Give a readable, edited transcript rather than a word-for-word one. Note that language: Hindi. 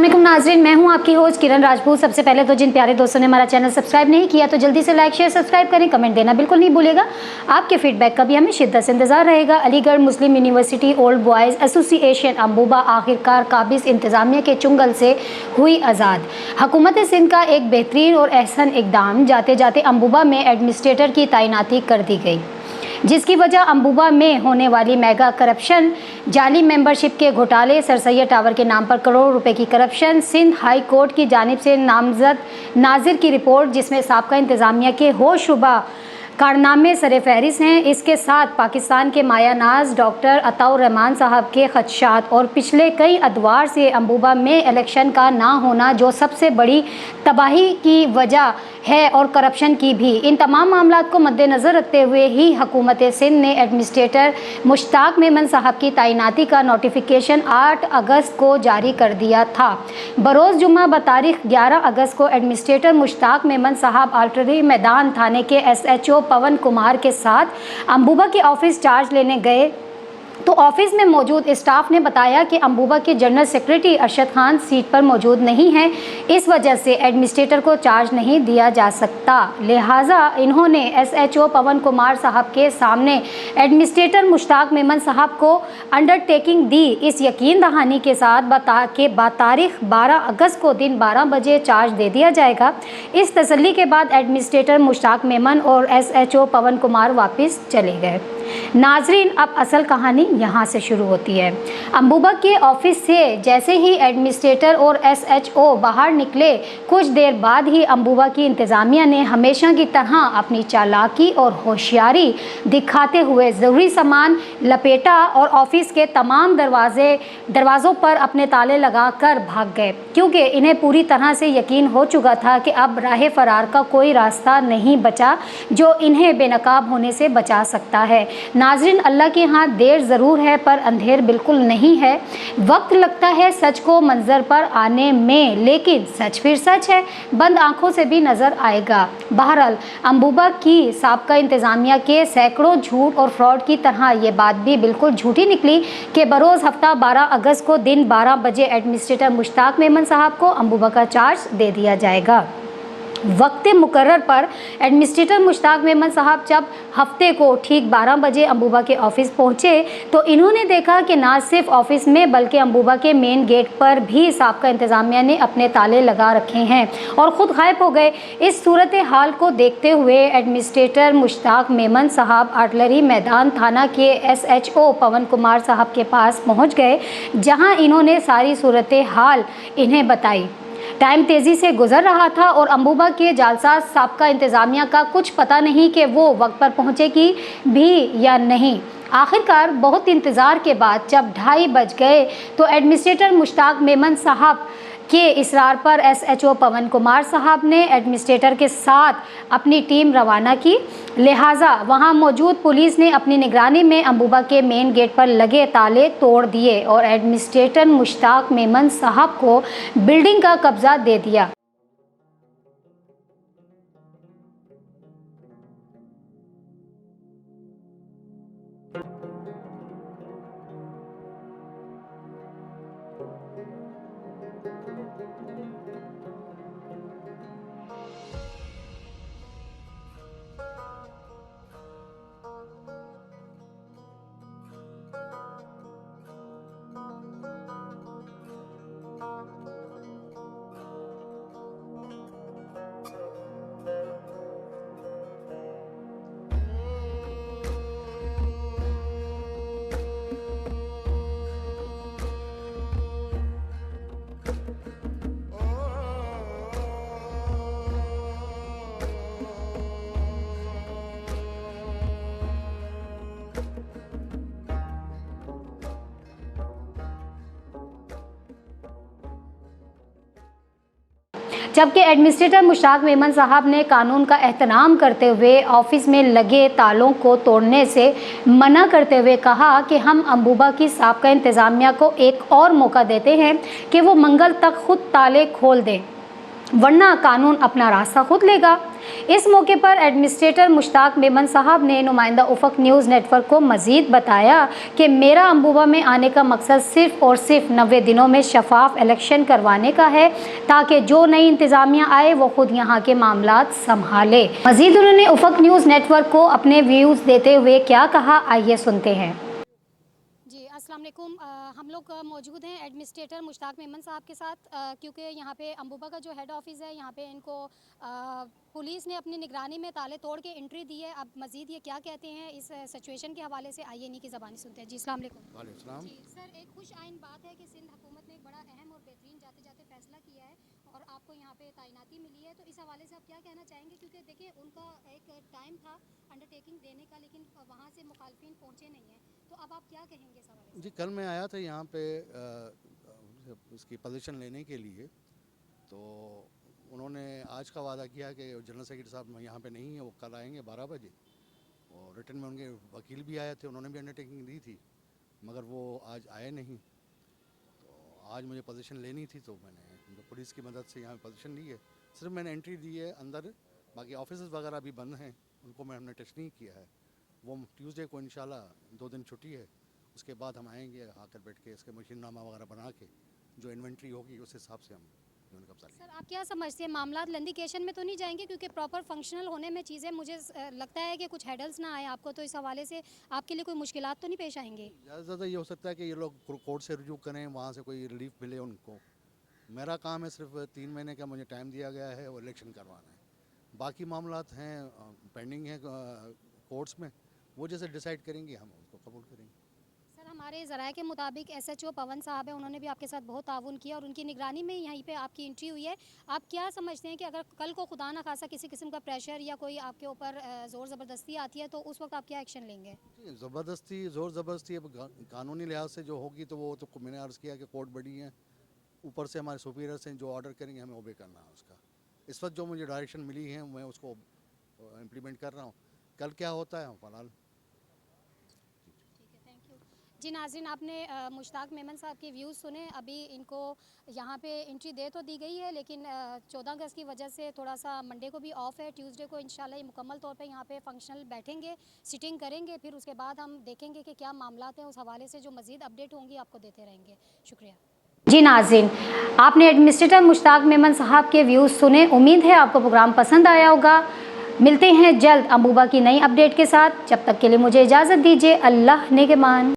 अस्सलाम वालेकुम नाज़रीन, मैं हूं आपकी होस्ट किरण राजपूत। सबसे पहले तो जिन प्यारे दोस्तों ने हमारा चैनल सब्सक्राइब नहीं किया तो जल्दी से लाइक शेयर सब्सक्राइब करें, कमेंट देना बिल्कुल नहीं भूलेगा। आपके फीडबैक का भी हमें शिद्दत से इंतजार रहेगा। अलीगढ़ मुस्लिम यूनिवर्सिटी ओल्ड बॉयज़ एसोसिएशन अम्बुबा आखिरकार काबिज इंतज़ामिया के चुंगल से हुई आज़ाद। हुकूमत सिंध का एक बेहतरीन और अहसन इकदाम, जाते जाते अम्बुबा में एडमिनिस्ट्रेटर की तैनाती कर दी गई, जिसकी वजह अम्बुबा में होने वाली मेगा करप्शन, जाली मेंबरशिप के घोटाले, सर सैयद टावर के नाम पर करोड़ों रुपए की करप्शन, सिंध हाई कोर्ट की जानिब से नामजद नाजिर की रिपोर्ट जिसमें साबका इंतज़ामिया के होशरुबा कारनामे सर फहरिस्त हैं। इसके साथ पाकिस्तान के माया नाज डॉक्टर अताउर रहमान साहब के खदशात और पिछले कई अदवार से अम्बुबा में इलेक्शन का ना होना जो सबसे बड़ी तबाही की वजह है और करप्शन की भी। इन तमाम मामलात को मद्देनज़र रखते हुए ही हुकूमत सिंध ने एडमिनिस्ट्रेटर मुश्ताक मेमन साहब की तैनाती का नोटिफिकेशन 8 अगस्त को जारी कर दिया था। बरोज़ जुम्मा बतारीख 11 अगस्त को एडमिनिस्ट्रेटर मुश्ताक मेमन साहब आर्टरी मैदान थाने के SHO पवन कुमार के साथ अम्बुबा के ऑफिस चार्ज लेने गए तो ऑफिस में मौजूद स्टाफ ने बताया कि अम्बुबा के general secretary Arshad Khan seat पर मौजूद नहीं हैं, इस वजह से एडमिनिस्ट्रेटर को चार्ज नहीं दिया जा सकता। लिहाजा इन्होंने SHO पवन कुमार साहब के सामने एडमिनिस्ट्रेटर मुश्ताक मेमन साहब को अंडरटेकिंग दी, इस यकीन दहानी के साथ तारीख 12 अगस्त को दिन 12 बजे चार्ज दे दिया जाएगा। इस तसल्ली के बाद एडमिनिस्ट्रेटर मुश्ताक मेमन और SHO पवन कुमार वापस चले गए। नाजरीन, अब असल कहानी यहाँ से शुरू होती है। अम्बुबा के ऑफिस से जैसे ही एडमिनिस्ट्रेटर और SHO बाहर निकले, कुछ देर बाद ही अम्बुबा की इंतज़ामिया ने हमेशा की तरह अपनी चालाकी और होशियारी दिखाते हुए ज़रूरी सामान लपेटा और ऑफिस के तमाम दरवाज़ों पर अपने ताले लगाकर भाग गए, क्योंकि इन्हें पूरी तरह से यकीन हो चुका था कि अब राह फरार का कोई रास्ता नहीं बचा जो इन्हें बेनकाब होने से बचा सकता है। नाज़रीन, अल्लाह के यहाँ देर ज़रूर है पर अंधेर बिल्कुल नहीं है। वक्त लगता है सच को मंजर पर आने में, लेकिन सच फिर सच है, बंद आँखों से भी नज़र आएगा। बहरहाल अम्बुबा की साबका इंतज़ामिया के सैकड़ों झूठ और फ्रॉड की तरह ये बात भी बिल्कुल झूठी निकली कि बरोज़ हफ्ता 12 अगस्त को दिन 12 बजे एडमिनिस्ट्रेटर मुश्ताक मेमन साहब को अम्बुबा का चार्ज दे दिया जाएगा। वक्त मुकर्रर पर एडमिनिस्ट्रेटर मुश्ताक मेमन साहब जब हफ्ते को ठीक 12 बजे अम्बुबा के ऑफिस पहुंचे तो इन्होंने देखा कि ना सिर्फ ऑफिस में बल्कि अम्बुबा के मेन गेट पर भी साबका इंतज़ामिया ने अपने ताले लगा रखे हैं और ख़ुद गायब हो गए। इस सूरत हाल को देखते हुए एडमिनिस्ट्रेटर मुश्ताक मेमन साहब आर्टलरी मैदान थाना के SHO पवन कुमार साहब के पास पहुँच गए, जहाँ इन्होंने सारी सूरत हाल इन्हें बताई। टाइम तेज़ी से गुजर रहा था और अम्बुबा के जालसाज साबका इंतज़ामिया का कुछ पता नहीं कि वो वक्त पर पहुँचेगी भी या नहीं। आखिरकार बहुत इंतज़ार के बाद जब 2:30 बज गए तो एडमिनिस्ट्रेटर मुश्ताक मेमन साहब के इसरार पर SHO पवन कुमार साहब ने एडमिनिस्ट्रेटर के साथ अपनी टीम रवाना की। लिहाजा वहां मौजूद पुलिस ने अपनी निगरानी में अम्बुबा के मेन गेट पर लगे ताले तोड़ दिए और एडमिनिस्ट्रेटर मुश्ताक मेमन साहब को बिल्डिंग का कब्जा दे दिया। जबकि एडमिनिस्ट्रेटर मुश्ताक मेमन साहब ने कानून का एहतराम करते हुए ऑफिस में लगे तालों को तोड़ने से मना करते हुए कहा कि हम अम्बुबा की साबका इंतज़ामिया को एक और मौका देते हैं कि वो मंगल तक खुद ताले खोल दें, वरना कानून अपना रास्ता खुद लेगा। इस मौके पर एडमिनिस्ट्रेटर मुश्ताक मेमन साहब ने नुमाइंदा उफक न्यूज़ नेटवर्क को मज़ीद बताया कि मेरा अम्बुबा में आने का मकसद सिर्फ और सिर्फ 90 दिनों में शफाफ इलेक्शन करवाने का है, ताकि जो नई इंतज़ामिया आए वो खुद यहाँ के मामलात संभाले। मज़ीद उन्होंने उफक न्यूज़ नेटवर्क को अपने व्यूज़ देते हुए क्या कहा, आइए सुनते हैं। जी, अस्सलाम वालेकुम। हम लोग मौजूद हैं एडमिनिस्ट्रेटर मुश्ताक मेमन साहब के साथ, क्योंकि यहाँ पे अम्बुबा का जो हेड ऑफिस है, यहाँ पे इनको पुलिस ने अपनी निगरानी में ताले तोड़ के एंट्री दी है। अब मज़ीद ये क्या कहते हैं इस सिचुएशन के हवाले से, आइए इन्हीं की ज़बानी सुनते हैं। जी, अस्सलाम वालेकुम। वालेकुम सलाम। जी सर, एक खुश आइन बात है कि सिंध हुकूमत ने एक बड़ा अहम और बेहतरीन जाते जाते फैसला किया है और आपको यहाँ पे तैनाती मिली है, तो इस हवाले से आप क्या कहना चाहेंगे? क्योंकि देखिए उनका एक टाइम था अंडरटेकिंग देने का, लेकिन वहाँ से मुखालफिन पहुँचे नहीं हैं, तो अब आप क्या कहेंगे इस हवाले से? जी, कल मैं आया था यहाँ पे इसकी पोजीशन लेने के लिए, तो उन्होंने आज का वादा किया कि जनरल सेक्रेटरी साहब यहाँ पे नहीं है, वो कल आएंगे 12 बजे। और रिटर्न में उनके वकील भी आए थे, उन्होंने भी अंडरटेकिंग दी थी, मगर वो आज आए नहीं। तो आज मुझे पोजीशन लेनी थी, तो मैंने पुलिस की मदद से यहाँ पोजीशन ली है। सिर्फ मैंने एंट्री दी है अंदर, बाकी ऑफिस वगैरह अभी बंद हैं, उनको हमने टच नहीं किया है। वो ट्यूसडे को इंशाल्लाह 2 दिन छुट्टी है, उसके बाद हम आएंगे, आकर बैठ के इसके मशीननामा वगैरह बना के जो इन्वेंट्री होगी उस हिसाब से हम कब्जा लेंगे। सर, आप क्या समझते हैं, मामला लिंडिकेशन में तो नहीं जाएंगे? क्योंकि प्रॉपर फंक्शनल होने में चीज़ें, मुझे लगता है कि कुछ हेडल्स ना आए आपको, तो इस हवाले से आपके लिए कोई मुश्किलात तो नहीं पेश आएंगे? ज़्यादा से ज़्यादा ये हो सकता है कि ये लोग कोर्ट से रुजू करें, वहाँ से कोई रिलीफ मिले उनको। मेरा काम है सिर्फ 3 महीने का मुझे टाइम दिया गया है, वो इलेक्शन करवाना है। बाकी मामलात हैं पेंडिंग हैं कोर्ट्स में, वो जैसे डिसाइड करेंगे हम उसको कबूल करेंगे। सर, हमारे ज़राए के मुताबिक एसएचओ पवन साहब हैं, उन्होंने भी आपके साथ बहुत ताउन किया और उनकी निगरानी में यहीं पे आपकी एंट्री हुई है। आप क्या समझते हैं कि अगर कल को खुदा न खासा किसी किस्म का प्रेशर या कोई आपके ऊपर ज़ोर ज़बरदस्ती आती है, तो उस वक्त आप क्या एक्शन लेंगे? ज़बरदस्ती ज़ोर ज़बरदस्ती अब कानूनी लिहाज से जो होगी, तो वो तो मैंने अर्ज़ किया कि कोर्ट बड़ी है, ऊपर से हमारे सुपीरियर्स हैं, जो ऑर्डर करेंगे हमें ओबे करना है उसका। इस वक्त जो मुझे डायरेक्शन मिली है मैं उसको इम्प्लीमेंट कर रहा हूँ। कल क्या होता है फ़िलहाल। जी नाज़रीन, आपने मुश्ताक मेमन साहब के व्यूज़ सुने। अभी इनको यहाँ पे एंट्री दे तो दी गई है, लेकिन 14 अगस्त की वजह से थोड़ा सा मंडे को भी ऑफ है। ट्यूसडे को इंशाल्लाह ये मुकम्मल तौर पे यहाँ पे फंक्शनल बैठेंगे, सिटिंग करेंगे, फिर उसके बाद हम देखेंगे कि क्या मामलात हैं। उस हवाले से जो मज़ीद अपडेट होंगी आपको देते रहेंगे। शुक्रिया। जी नाज़रीन, आपने एडमिनिस्ट्रेटर मुश्ताक मेमन साहब के व्यूज़ सुने। उम्मीद है आपको प्रोग्राम पसंद आया होगा। मिलते हैं जल्द अम्बुबा की नई अपडेट के साथ। जब तक के लिए मुझे इजाज़त दीजिए। अल्लाह नेगेमान।